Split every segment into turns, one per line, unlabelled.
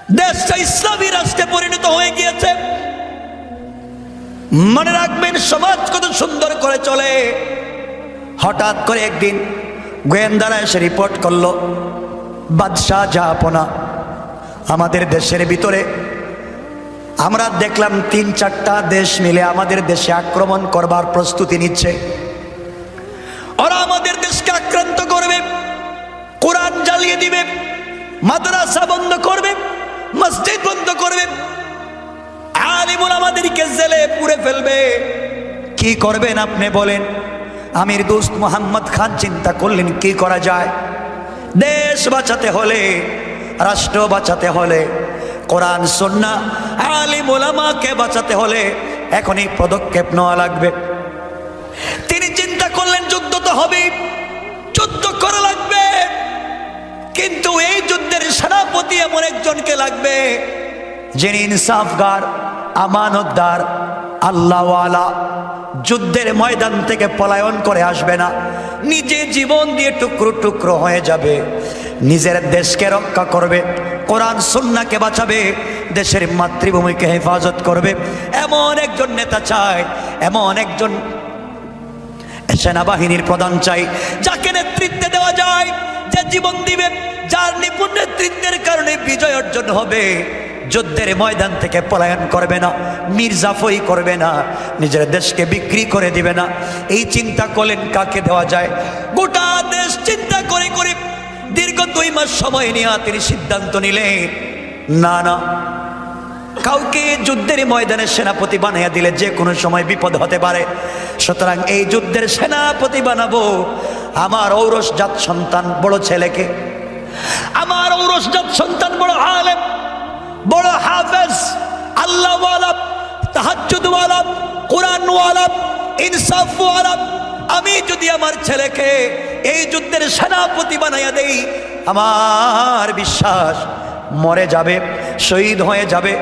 দেশটা ইসলামী রাষ্ট্রে পরিণত হয়ে গিয়েছে। মনে রাখবেন, সমাজ কত সুন্দর করে চলে। হঠাৎ করে একদিন গোয়েন্দারা এসে রিপোর্ট করলো, বাদশাহ জাহাপনা আমাদের দেশের ভিতরে, আমরা দেখলাম 3-4টা দেশ মিলে আমাদের দেশে আক্রমণ করবার প্রস্তুতি নিচ্ছে। ওরা আমাদের দেশকে আক্রান্ত করবে, কোরআন জ্বালিয়ে দিবে, মাদ্রাসা বন্ধ করবে, মসজিদ বন্ধ করবে, আলিমুল আমাদেরকে জেলে পুড়ে ফেলবে। কি করবেন আপনি বলেন? আমির দোস্ত মোহাম্মদ খান চিন্তা করলেন কি করা যায়। দেশ বাঁচাতে হলে, রাষ্ট্র বাঁচাতে হলে, কোরআন সুন্নাহ আলিম উলামাকে বাঁচাতে হলে এখনই পদক্ষেপ নেওয়া লাগবে। তিনি চিন্তা করলেন যুদ্ধ তো হবে, যুদ্ধ করা লাগবে, কিন্তু এই যুদ্ধের সেনাপতি এমন একজনকে লাগবে যিনি ইনসাফগার, আমানতদার, আল্লাহওয়ালা, যুদ্ধের ময়দান থেকে পলায়ন করে আসবে না, নিজে জীবন দিয়ে টুকরো টুকরো হয়ে যাবে, নিজের দেশকে রক্ষা করবে, কোরআন সুন্নাহকে বাঁচাবে, দেশের মাতৃভূমিকে হেফাজত করবে। এমন একজন নেতা চাই, এমন একজন সেনাবাহিনীর প্রধান চাই যাকে নেতৃত্বে দেওয়া যায়, যে জীবন দিবে, যার নিপুণ নেতৃত্বের কারণে বিজয় অর্জন হবে, যুদ্ধের ময়দান থেকে পলায়ন করবে না, মির্জাফরি করবে না, নিজের দেশকে বিক্রি করে দিবে না। এই চিন্তা করলেন কাকে দেওয়া যায়। গোটা দেশ চিন্তা করে করে দীর্ঘ 2 মাস সময় নিয়ে তিনি সিদ্ধান্ত নিলেন, না না, কাউকে যুদ্ধের ময়দানে সেনাপতি বানিয়ে দিলে যে কোনো সময় বিপদ হতে পারে, সুতরাং এই যুদ্ধের সেনাপতি বানাবো আমার ঔরসজাত সন্তান বড় ছেলেকে। আমার ঔরসজাত সন্তান বড় আলেম, বড় হাফেজ, আল্লাহওয়ালা, তাহাজ্জুদওয়ালা, কোরআনওয়ালা, ইনসাফওয়ালা। আমি যদি আমার ছেলেকে এই যুদ্ধের সেনাপতি বানাইয়া দেই, আমার বিশ্বাস মরে যাবে, শহীদ হয়ে যাবে,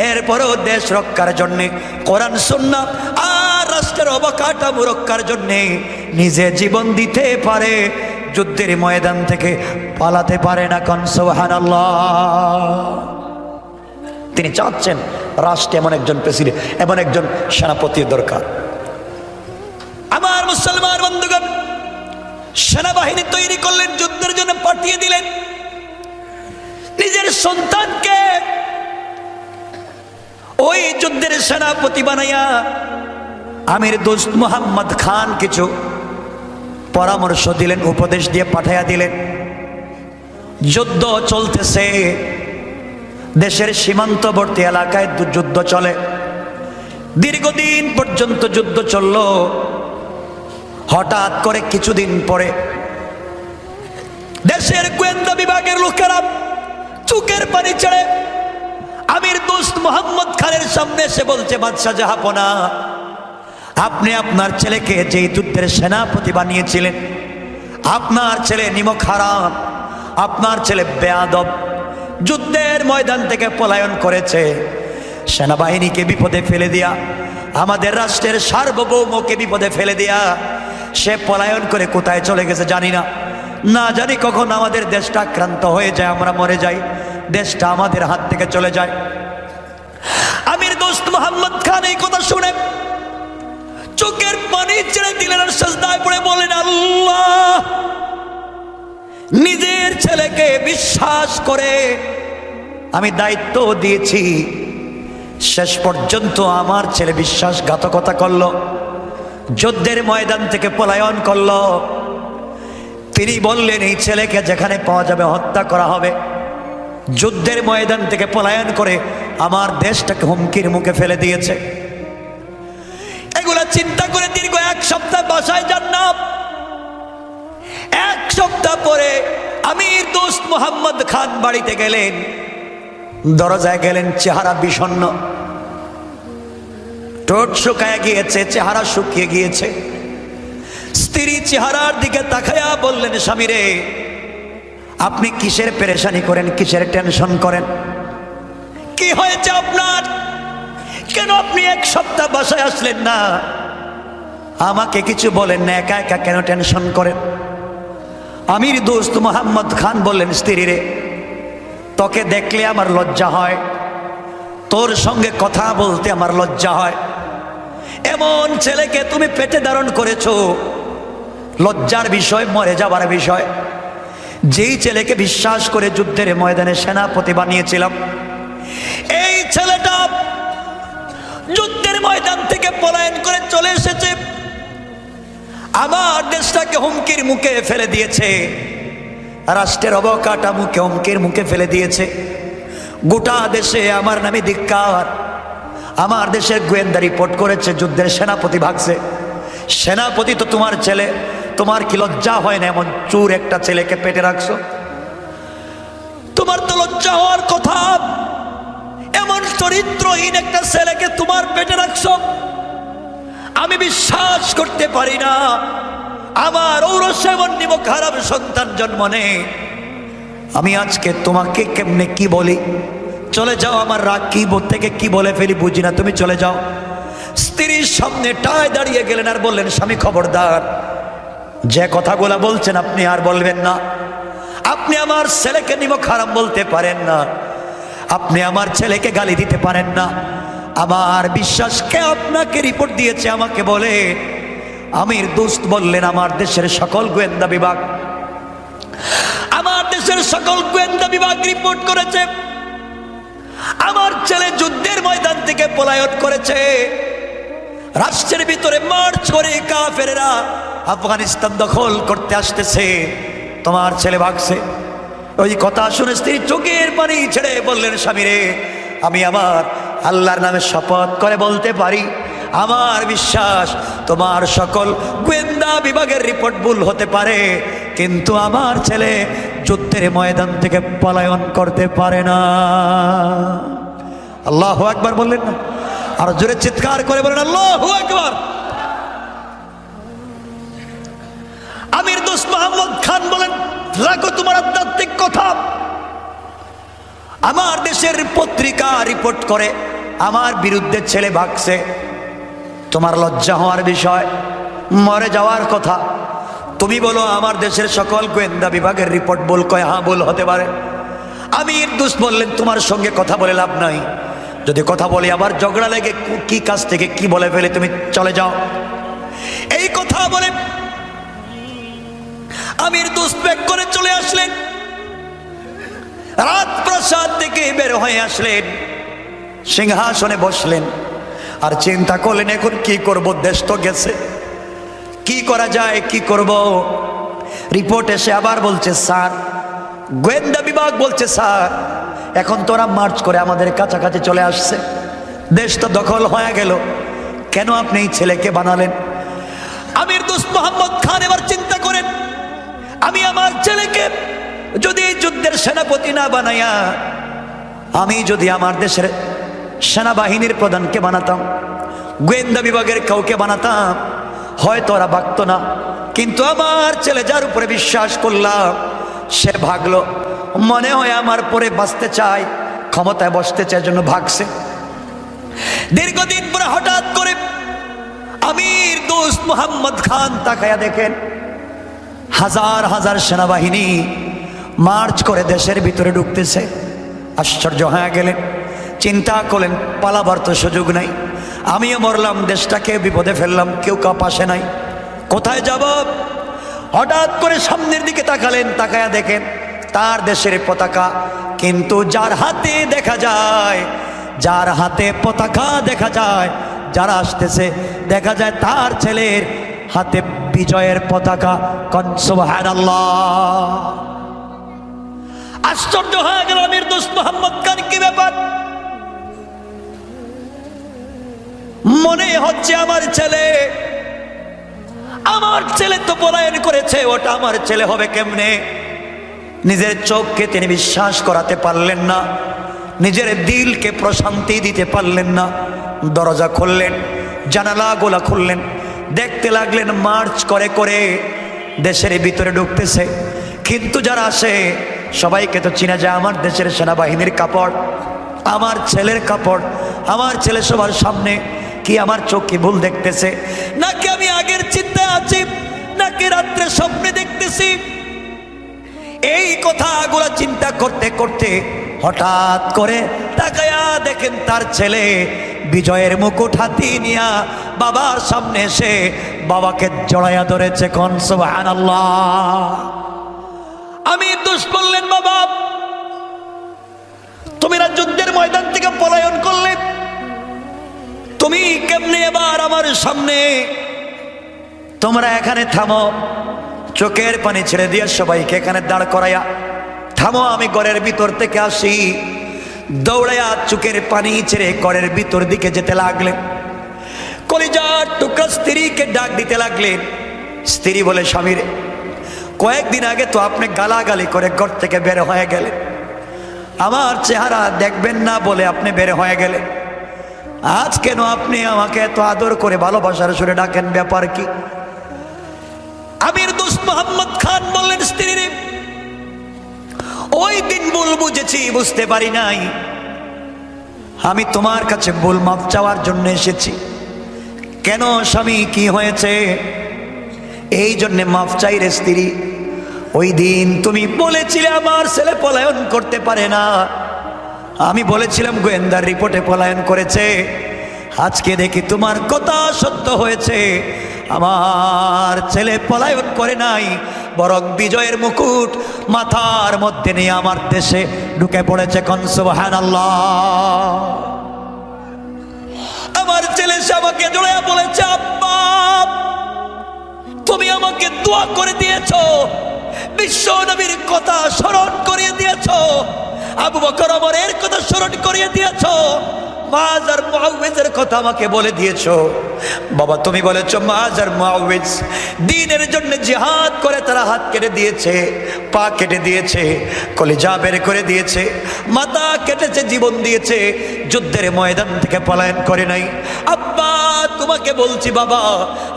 এরপরেও দেশ রক্ষার জন্যে, কোরআন সুন্নাহ আর রাষ্ট্রের অবকাঠামো রক্ষার জন্যে নিজে জীবন দিতে পারে, যুদ্ধের ময়দান থেকে পালাতে পারে না। কোন সুবহানাল্লাহ। তিনি চাচ্ছেন রাষ্ট্রে এমন একজন প্রেসিডেন্ট, এমন একজন সেনাপতি দরকার। আমার মুসলমান বন্ধুগণ, সেনাবাহিনী তৈরি করলেন, যুদ্ধের জন্য পাঠিয়ে দিলেন। নিজের সন্তানকে ওই যুদ্ধের সেনাপতি বানাইয়া আমির দোস্ত মোহাম্মদ খান কিছু পরামর্শ দিলেন, উপদেশ দিয়ে পাঠাইয়া দিলেন। যুদ্ধ চলতেছে, দেশের সীমান্তবর্তী এলাকায় যুদ্ধ চলে, দীর্ঘদিন পর্যন্ত যুদ্ধ চলল। হঠাৎ করে কিছুদিন পরে দেশের গোয়েন্দা বিভাগের লোকেরা চোখের পানি ছেড়ে আমির দোস্ত মোহাম্মদ খানের সামনে এসে বলছে, বাদশাহ জাহাপনা, আপনি আপনার ছেলেকে যে যুদ্ধের সেনাপতি বানিয়েছিলেন, আপনার ছেলে নিমক হারাম, আপনার ছেলে বেয়াদব, যুদ্ধের ময়দান থেকে পলায়ন করেছে, সেনাবাহিনীকে বিপদে ফেলে দিয়া, আমাদের রাষ্ট্রের সার্বভৌমকে বিপদে ফেলে দিয়া সে পলায়ন করে কোথায় চলে গেছে জানি না, না জানি কখন আমাদের দেশটা আক্রান্ত হয়ে যায়, আমরা মরে যাই, দেশটা আমাদের হাত থেকে চলে যায়। আমির দোস্ত মোহাম্মদ খান এই কথা শুনে চোখের পানি ছেড়ে দিলেন আর সিজদায় পড়ে বলেন, আল্লাহ, নিজের ছেলেকে বিশ্বাস করে আমি দায়িত্ব দিয়েছি, শেষ পর্যন্ত আমার ছেলে বিশ্বাসঘাতকতা করলো, যুদ্ধের ময়দান থেকে পলায়ন করলো। তিনি বললেন এই ছেলেকে যেখানে পাওয়া যাবে হত্যা করা হবে। যুদ্ধের ময়দান থেকে পলায়ন করে আমার দেশটাকে হুমকির মুখে ফেলে দিয়েছে। এগুলা চিন্তা করে দীর্ঘ 1 সপ্তাহ বাসায় যান না। 1 সপ্তাহ পরে আমির দোস্ত মোহাম্মদ খান বাড়িতে গেলেন, দরজায় গেলেন, চেহারা বিষণ্ণ, ঠোঁট শুকায় গিয়েছে, চেহারা শুকিয়ে গিয়েছে। স্ত্রী চেহারার দিকে তাকায়া বললেন, স্বামী রে, আপনি কিসের পেরেশানি করেন, কিসের টেনশন করেন, কি হয়েছে আপনার? কেন আপনি 1 সপ্তাহ বাসায় আসলেন না? আমাকে কিছু বলেন না, একা একা কেন টেনশন করেন? আমির দোস্ত মোহাম্মদ খান বললেন, স্ত্রী রে, তোকে দেখলে আমার লজ্জা হয়, তোর সঙ্গে কথা বলতে আমার লজ্জা হয়। এমন ছেলেকে তুমি পেটে ধারণ করেছো, লজ্জার বিষয়, মরে যাবার বিষয়। যেই ছেলেকে বিশ্বাস করে যুদ্ধের ময়দানে সেনাপতি বানিয়েছিলাম, এই ছেলেটা যুদ্ধের ময়দান থেকে পলায়ন করে চলে এসেছে, আমার দেশটাকে হুমকির মুখে ফেলে দিয়েছে, রাষ্ট্রের অবকাঠামোকে হুমকির মুখে ফেলে দিয়েছে। গোটা দেশে আমার নামে ধিক্কার। আমার দেশের গোয়েন্দা রিপোর্ট করেছে যুদ্ধের সেনাপতি ভাগছে। সেনাপতি তো তোমার ছেলে, তোমার কি লজ্জা হয় না এমন চোর একটা ছেলেকে পেটে রাখছো? তোমার তো লজ্জা হওয়ার কথা, এমন চরিত্রহীন একটা ছেলেকে তোমার পেটে রাখছো। আমি বিশ্বাস করতে পারি না আমার ঔরসে এমন নিমক হারাম সন্তান জন্ম নেই। আমি আজকে তোমাকে কেমনে কি বলি? চলে যাও, আমার রাগ কি থেকে কি বলে ফেলি বুঝি না, তুমি চলে যাও। স্ত্রীর সামনে টায় দাঁড়িয়ে গেলেন আর বললেন, স্বামী খবরদার, যে কথাগুলো বলছেন আপনি আর বলবেন না। আপনি আমার ছেলেকে নিমক হারাম বলতে পারেন না, আপনি আমার ছেলেকে গালি দিতে পারেন না। আমার বিশ্বাসকে আপনাকে রিপোর্ট দিয়েছে আমাকে বলে। আমির দোস্ত বললেন, আমার দেশের সকল গোয়েন্দা বিভাগ, আমার দেশের সকল গোয়েন্দা বিভাগ রিপোর্ট করেছে আমার ছেলে যুদ্ধের ময়দান থেকে পলায়ন করেছে। রাষ্ট্রের ভিতরে মার্চ করে কাফেররা আফগানিস্তান দখল করতে আসতেছে, তোমার ছেলে ভাগছে। ওই কথা শুনে স্ত্রী চোখের পানি ছেড়ে বললেন, স্বামী রে, আমি আমার আল্লাহর নামে শপথ করে বলতে পারি, আমার বিশ্বাস তোমার সকল গোয়েন্দা বিভাগের রিপোর্ট ভুল হতে পারে, কিন্তু আমার ছেলে যুদ্ধের ময়দান থেকে পলায়ন করতে পারে না। আল্লাহু আকবার বললেন না? আর জোরে চিৎকার করে বলেন, আল্লাহু আকবার। আমির দোস্ত মোহাম্মদ খান বলেন, রাখো তোমার আধ্যাত্মিক কথা। আমার দেশের পত্রিকা রিপোর্ট করে আমার বিরুদ্ধে ছেলে ভাগছে, তোমার লজ্জা হওয়ার বিষয়, মরে যাওয়ার কথা। তুমি বলো আমার দেশের সকল গোয়েন্দা বিভাগের রিপোর্ট ভুল কয়, হ্যাঁ ভুল হতে পারে। আমির দোস্ত বললেন, তোমার সঙ্গে কথা বলে লাভ নাই, যদি কথা বলি আবার ঝগড়া লেগে কি কাজ থেকে কি বলে ফেলে, তুমি চলে যাও। এই কথা বলে আমির দোস্ত ব্যাক করে চলে আসলেন, রাজপ্রাসাদ থেকে বের হয়ে আসলেন, সিংহাসনে বসলেন আর চিন্তা করলেন এখন কি করব, দেশ তো গেছে, কি করা যায়, কি করব। রিপোর্ট এসে আবার বলছে, স্যার গোয়েন্দা বিভাগ বলছে, স্যার এখন তোরা মার্চ করে আমাদের কাছাকাছি চলে আসছে, দেশ তো দখল হয়ে গেল, কেন আপনি এই ছেলেকে বানালেন? আমির দোস্ত মোহাম্মদ খান এবার চিন্তা করেন, আমি আমার ছেলেকে যদি এই যুদ্ধের সেনাপতি না বানাইয়া আমি যদি আমার দেশের সেনাবাহিনীর প্রধানকে বানাতাম, গোয়েন্দা বিভাগের কাউকে বানাতাম, হয়তো ওরা ভাগতো না। কিন্তু আমার ছেলে যার উপরে বিশ্বাস করলাম সে ভাগলো, মনে হয় আমার পরে বাঁচতে চায়, ক্ষমতায় বসতে চায়, জন্য ভাগছে। দীর্ঘদিন পরে হঠাৎ করে আমির দোস্ত মোহাম্মদ খান তাকায়া দেখেন হাজার হাজার সেনাবাহিনী মার্চ করে দেশের ভিতরে ঢুকতেছে। আশ্চর্য হয়ে গেলেন, চিন্তা করলেন পালাবার তো সুযোগ নাই, আমিও মরলাম, দেশটাকে বিপদে ফেললাম, কেউ কাউ পাশে নাই, কোথায় যাব? হঠাৎ করে সামনের দিকে তাকালেন, তাকায়া দেখেন তার দেশের পতাকা, কিন্তু যার হাতে দেখা যায়, যার হাতে পতাকা দেখা যায়, যারা আসতেছে দেখা যায় তার ছেলের হাতে বিজয়ের পতাকা। সুবহানাল্লাহ। আশ্চর্য হয়ে গেল আমির দোস্ত মোহাম্মদ খান, কি ব্যাপার? মনে হচ্ছে আমার ছেলে তো পলায়ন করেছে, ওটা আমার ছেলে হবে কেমনে? নিজের চোখকে তিনি বিশ্বাস করাতে পারলেন না, নিজের দিলকে প্রশান্তি দিতে পারলেন না। দরজা খুললেন, জানালাগুলা খুললেন, দেখতে লাগলেন মার্চ করে করে দেশের ভিতরে ঢুকতেছে। কিন্তু যারা আসে সবাইকে তো চিনা যায় আমার দেশের সেনাবাহিনীর কাপড়, আমার ছেলের কাপড়, আমার ছেলে সবার সামনে। কি আমার চোখ কি ভুল দেখতেছে, নাকি আমি আগের চিন্তায় আছি, নাকি রাত্রে স্বপ্নে দেখতেছি? এই কথাগুলো চিন্তা করতে করতে হঠাৎ করে তাকায়া দেখেন তার ছেলে বিজয়ের মুকুট হাতি নিয়া বাবার সামনে এসে বাবাকে জড়াইয়া ধরেছে। কোন সুবহানাল্লাহ। আমির দোষ করলেন, বাবা তুমি না যুদ্ধের ময়দান থেকে পলায়ন করলে, তুমি কেমনে এবার আমার সামনে? তোমরা এখানে থামো, চোখের পানি ছেড়ে দিয়ে সবাইকে এখানে দাঁড় করাইয়া থামো, আমি ঘরের ভিতর থেকে আসি। দৌড়াইয়া চোখের পানি ছেড়ে ঘরের ভিতর দিকে যেতে লাগলেন। কলিজার টুকরা স্ত্রীকে ডাক দিতে লাগলেন। স্ত্রী বলে, স্বামীর কয়েকদিন আগে তো আপনি গালাগালি করে ঘর থেকে বের হয়ে গেলেন, আমার চেহারা দেখবেন না বলে আপনি বের হয়ে গেলেন, আজ কেন আপনি আমাকে এত আদর করে ভালোবাসার সুরে ডাকেন, ব্যাপার কি? আমির দোস্ত মোহাম্মদ খান বললেন, স্ত্রী ওই দিন ভুল বুঝেছি, বুঝতে পারি নাই, আমি তোমার কাছে ভুল মাপ চাওয়ার জন্য এসেছি। কেন স্বামী, কি হয়েছে? এই জন্যে মাফ চাই রে স্ত্রী। ওই দিন তুমি বলেছিলে আমার ছেলে পলায়ন করতে পারে না, আমি বলেছিলাম গোয়েন্দার রিপোর্টে পলায়ন করেছে। আজকে দেখি তোমার কথা সত্য হয়েছে, আমার ছেলে পলায়ন করে নাই, বরং বিজয়ের মুকুট মাথার মধ্যে নিয়ে আমার দেশে ঢুকে পড়েছে। কোন সুবহানাল্লাহ। আমার ছেলে সে আমাকে জড়াইয়া বলেছে, আব্বা তুমি আমাকে দোয়া করে দিয়েছো, বিশ্ব নবীর কথা স্মরণ করিয়ে দিয়েছো, আবু বকর ওমরের কথা স্মরণ করিয়ে দিয়েছো, মাজ আর মুআউযের কথা আমাকে বলে দিয়েছো। বাবা তুমি বলেছো মাজ আর মুআউয দ্বীনের জন্য জিহাদ করে তারা হাত কেটে দিয়েছে, পা কেটে দিয়েছে, কলিজা বের করে দিয়েছে, মাথা কেটেছে, জীবন দিয়েছে, যুদ্ধের ময়দান থেকে পলায়ন করে নাই। আব্বা তোমাকে বলছি বাবা,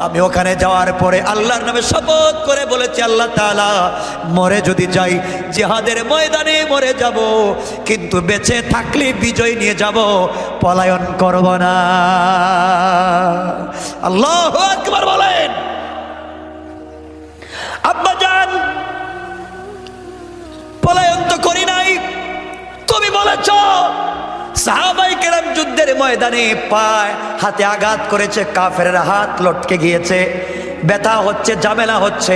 আমি ওখানে যাওয়ার পরে আল্লাহর নামে শপথ করে বলেছি, আল্লাহ তাআলা মরে যদি যাই জিহাদের ময়দানে মরে যাব, কিন্তু বেঁচে থাকলে বিজয় নিয়ে যাব, পলায়ন করব না। আল্লাহু আকবার বলেন। আব্বা জান পলায়ন তো করি নাই, তুমি বলেছ সাহাবায়ে কেরাম যুদ্ধের ময়দানে পায় হাতে আঘাত করেছে, কাফেররা হাত লটকে গিয়েছে, ব্যথা হচ্ছে, ঝামেলা হচ্ছে,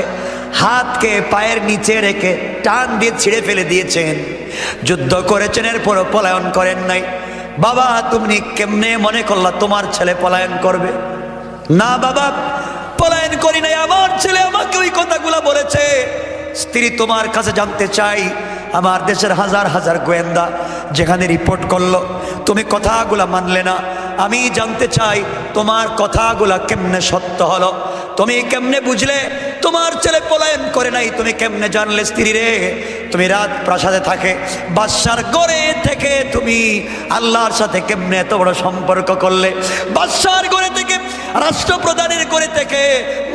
হাতকে পায়ের নিচে রেখে টান দিয়ে ছিঁড়ে ফেলে দিয়েছেন, যুদ্ধ করেছেন, এরপরও পলায়ন করেন নাই। বাবা তুমি কেমনে মনে করলা তোমার ছেলে পলায়ন করবে? না বাবা পলায়ন করি নাই, আমার ছেলে আমাকে ওই কথাগুলো বলেছে। স্ত্রী তোমার কাছে জানতে চাই, আমার দেশের হাজার হাজার গোয়েন্দা যেখানে রিপোর্ট করলো, তুমি কথাগুলা মানলে না, আমি জানতে চাই তোমার কথাগুলা কেমনে সত্য হলো, তুমি কেমনে বুঝলে তোমার ছেলে পলায়ন করে নাই? তুমি কেমনে জানলে? স্ত্রী রে তুমি রাত প্রাসাদে থাকে, বাদশার ঘরে থেকে তুমি আল্লাহর সাথে কেমনে এত বড় সম্পর্ক করলে? বাদশার ঘরে থেকে, রাষ্ট্রপ্রধানের ঘরে থেকে,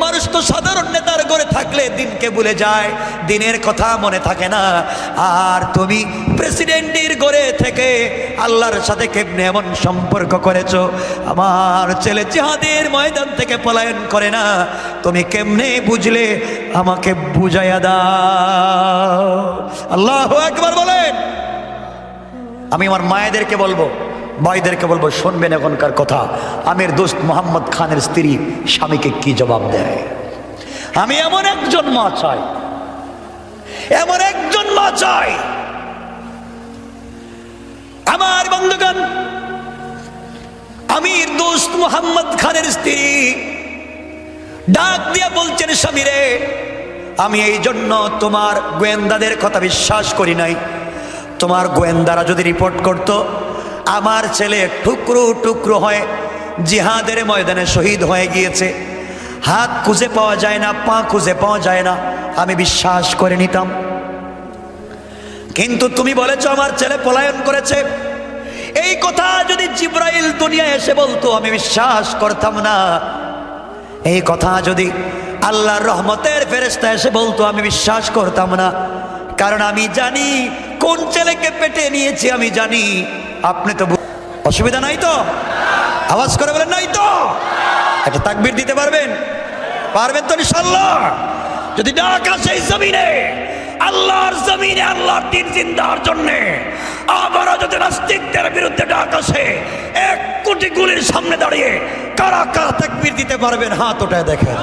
মানুষ তো সাধারণ নেতার ঘরে থাকলে দিনকে ভুলে যায়, দিনের কথা মনে থাকে না, আর তুমি প্রেসিডেন্টের ঘরে থেকে আল্লাহর সাথে কেমনে এমন সম্পর্ক করেছো? আমার ছেলে জিহাদের ময়দান থেকে পলায়ন করে না, তুমি কেমনে বুঝলে? আমাকে বুঝাইয়া দাও। আল্লাহু আকবার বলেন। আমি আমার মায়েদেরকে বলবো, ভাইদেরকে বলবো, শুনবেন এখনকার কথা। আমির দোস্ত মোহাম্মদ খানের স্ত্রী স্বামীকে কি জবাব দেয়? আমি এমন একজন মা চাই, এমন একজন মা চাই। আমার বন্ধুগণ, আমির দোস্ত মোহাম্মদ খানের স্ত্রী ডাক দিয়া বলছেন, স্বামী রে আমি এই জন্য তোমার গোয়েন্দাদের কথা বিশ্বাস করি নাই। তোমার গোয়েন্দারা যদি রিপোর্ট করত আমার ছেলে টুকরো টুকরো হয়ে জিহাদের ময়দানে শহীদ হয়ে গিয়েছে, হাত খুঁজে পাওয়া যায় না, পা খুঁজে পাওয়া যায় না, আমি বিশ্বাস করে নিতাম। কিন্তু তুমি বলেছো আমার ছেলে পলায়ন করেছে, এই কথা যদি জিব্রাইল দুনিয়ায় এসে বলতো আমি বিশ্বাস করতাম না। এই কথা যদি আল্লাহর রহমতের ফেরেশতা এসে বলতো আমি বিশ্বাস করতাম না, কারণ আমি জানি কোন ছেলেকে পেটে নিয়েছি, আমি জানি। আপনি তো অসুবিধা নাই তো? আওয়াজ করে বলেন নাই তো? একটা তাকবীর দিতে পারবেন? পারবেন তো ইনশাআল্লাহ? যদি ডাক আসে জমিনে আল্লাহর জমিনে আল্লাহর দ্বীন জিন্দার জন্য আবারও যদি নাস্তিকদের বিরুদ্ধে ডাক আসে 1 কোটি গুলির সামনে দাঁড়িয়ে কারা কারা তাকবীর দিতে পারবেন হাত ওঠায় দেখেন।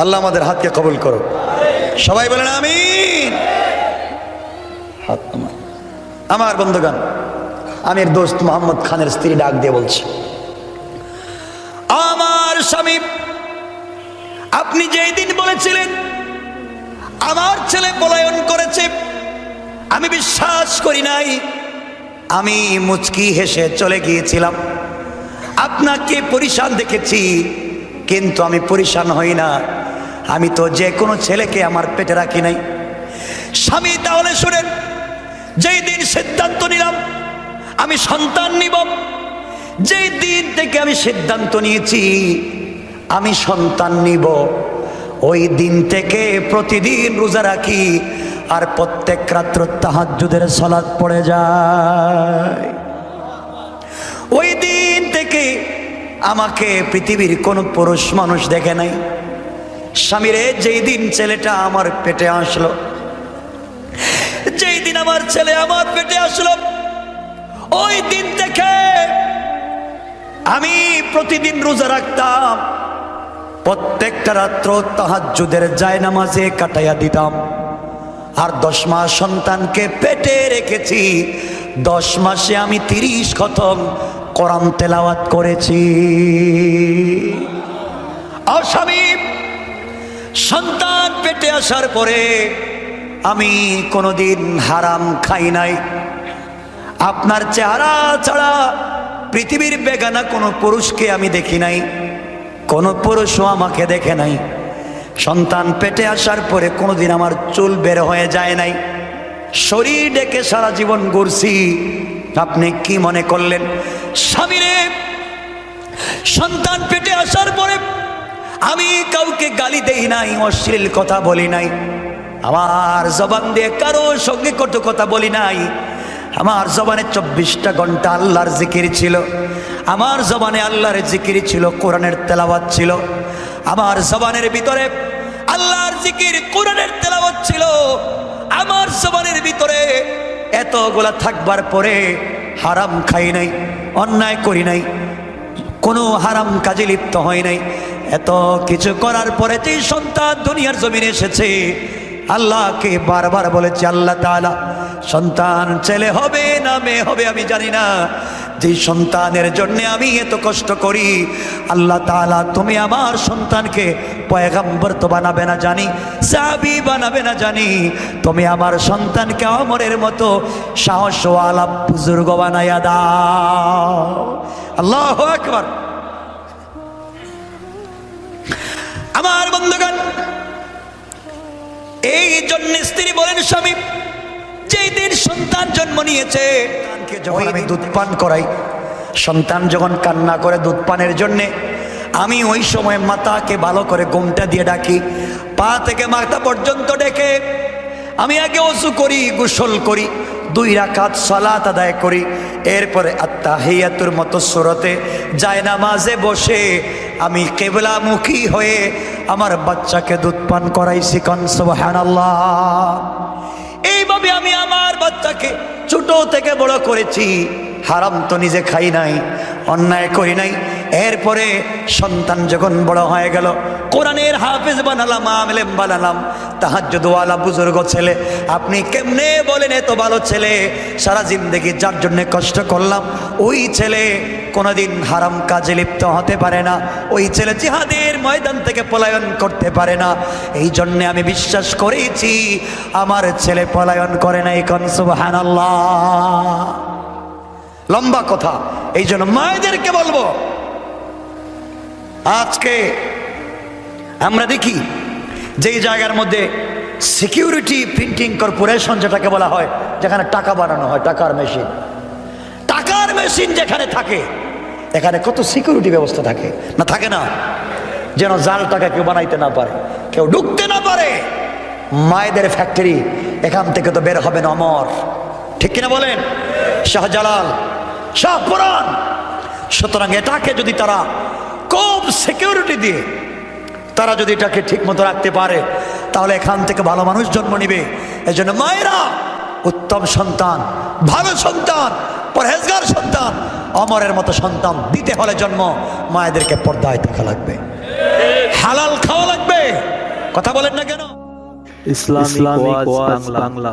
আল্লাহ আমাদের হাতকে কবুল করো, সবাই বলেন আমিন। হাত আমার বন্ধুগণ, আমির দোস্ত মোহাম্মদ খানের স্ত্রী ডাক দিয়ে বলছে, আমার স্বামী, আপনি যেই দিন বলেছিলেন আমার ছেলে পলায়ন করেছে, আমি বিশ্বাস করি নাই। আমি মুচকি হেসে চলে গিয়েছিলাম, আপনাকে পরিশান দেখেছি, কিন্তু আমি পরিশান হই না। আমি তো যে কোনো ছেলেকে আমার পেটে রাখি নাই। স্বামী, তাহলে শুনেন, যেই দিন সিদ্ধান্ত নিলাম আমি সন্তান নিব, যেই দিন থেকে আমি সিদ্ধান্ত নিয়েছি আমি সন্তান নিব, ওই দিন থেকে প্রতিদিন রোজা রাখি আর প্রত্যেক রাত্র তাহাজ্জুদের সালাত পড়ে যায়। ওই দিন থেকে আমাকে পৃথিবীর কোনো পুরুষ মানুষ দেখে নাই। স্বামীরে, যেই দিন ছেলেটা আমার পেটে আসলো, যেই দিন আমার ছেলে আমার পেটে আসলো, ওই দিন থেকে আমি প্রতিদিন রোজা রাখতাম, প্রত্যেকটা রাত্র তাহাজ্জুদের জায়নামাজে কাটাইয়া দিতাম। আর 10 মাস সন্তানকে পেটে রেখেছি, 10 মাসে আমি 30 খতম কোরআন তেলাওয়াত করেছি। আর স্বামী, সন্তান পেটে আসার পরে আমি কোনোদিন হারাম খাই নাই। আপনার চেহারা ছাড়া পৃথিবীর বেগানা কোনো পুরুষকে আমি দেখি নাই, কোনো পুরুষও আমাকে দেখে নাই। সন্তান পেটে আসার পরে কোনোদিন আমার চুল বের হয়ে যায় নাই, শরীর ডেকে সারা জীবন ঘুরছি। আপনি কি মনে করলেন? স্বামীরে, সন্তান পেটে আসার পরে আমি কাউকে গালি দেই নাই, অশ্লীল কথা বলি নাই, আমার জবান দিয়ে কারো সঙ্গে কটু কথা বলি নাই। আমার জবানে 24টা ঘন্টা আল্লাহর জিকির ছিল, আমার জবানে আল্লাহর জিকির ছিল, কোরআনের তেলাওয়াত ছিল। আমার জবানের ভিতরে আল্লাহর জিকির, কোরআনের তেলাওয়াত ছিল। আমার জবানের ভিতরে এতগুলা থাকবার পরে হারাম খাই নাই, অন্যায় করি নাই, কোনো হারাম কাজে লিপ্ত হই নাই। এত কিছু করার পরে যে সন্তান দুনিয়ার জমিনে এসেছে, আল্লাহকে বারবার বলেছে, আল্লাহ তাআলা, সন্তান ছেলে হবে না মেয়ে হবে আমি জানি না, যে সন্তানের জন্য আমি এত কষ্ট করি, আল্লাহ তাআলা তুমি আমার সন্তানকে পয়গম্বর তো বানাবে না জানি, সাহাবী বানাবে না জানি, তুমি আমার সন্তানকে অমরের মতো সাহসওয়ালা বুজুর্গ বানাইয়া দাও। আল্লাহু আকবার। আমার বন্ধুগণ, এই জন্য স্ত্রী বলেন, স্বামী, যেই দিন সন্তান জন্ম নিয়েছে, যখন আমি দুধ পান করাই, সন্তান যখন কান্না করে দুধ পানের জন্যে, আমি ওই সময় মাতাকে ভালো করে ঘুমটা দিয়ে ডাকি, পা থেকে মাথা পর্যন্ত ডেকে আমি আগে ওযু করি, গোসল করি, 2 রাকাত সালাত আদায় করি, এরপরে আত্তাহিয়াতুর মতো সূরাতে জায়নামাজে বসে আমি কিবলামুখী হয়ে আমার বাচ্চাকে দুধ পান করাইছি। কোন সুবহানাল্লাহ। এইভাবে আমি আমার বাচ্চাকে ছোট থেকে বড় করেছি। হারাম তো নিজে খাই নাই, অন্যায় করি নাই। এরপরে সন্তান যখন বড় হয়ে গেল, কোরআনের হাফেজ বানালাম, আলেম বানালাম, তাহাজ্জুদওয়ালা বুজুর্গ ছেলে। আপনি কেমনে বলেন এত ভালো ছেলে, সারা জিন্দেগি যার জন্য কষ্ট করলাম, ওই ছেলে কোনোদিন হারাম কাজে লিপ্ত হতে পারে না, ওই ছেলে জিহাদের ময়দান থেকে পলায়ন করতে পারে না। এই জন্যে আমি বিশ্বাস করেছি আমার ছেলে পলায়ন করে নাই। কোন সুবহানাল্লাহ। লম্বা কথা, এই জন্য মায়েদেরকে বলবো, আজকে আমরা দেখি যেই জায়গার মধ্যে সিকিউরিটি প্রিন্টিং কর্পোরেশন যেটাকে বলা হয়, যেখানে টাকা বানানো হয়, টাকার মেশিন যেখানে থাকে, এখানে কত সিকিউরিটি ব্যবস্থা থাকে না? থাকে না? যেন জাল টাকা কেউ বানাইতে না পারে, কেউ ঢুকতে না পারে। মায়েদের ফ্যাক্টরি, এখান থেকে তো বের হবে না অমর, ঠিক কিনা বলেন? শাহজালাল, শাহপুরান। সুতরাং এটাকে যদি তারা খুব সিকিউরিটি দিয়ে তারা যদি এটাকে ঠিক মতো রাখতে পারে তাহলে এখান থেকে ভালো মানুষ জন্ম নিবে। এই জন্য মায়েরা উত্তম সন্তান, ভালো সন্তান, পরহেজগার সন্তান, অমরের মতো সন্তান দিতে হলে জন্ম মায়েদেরকে পর্দায় থাকা লাগবে, হালাল খাওয়া লাগবে। কথা বলেন না কেন?
ইসলামিক ওয়াজ বাংলা।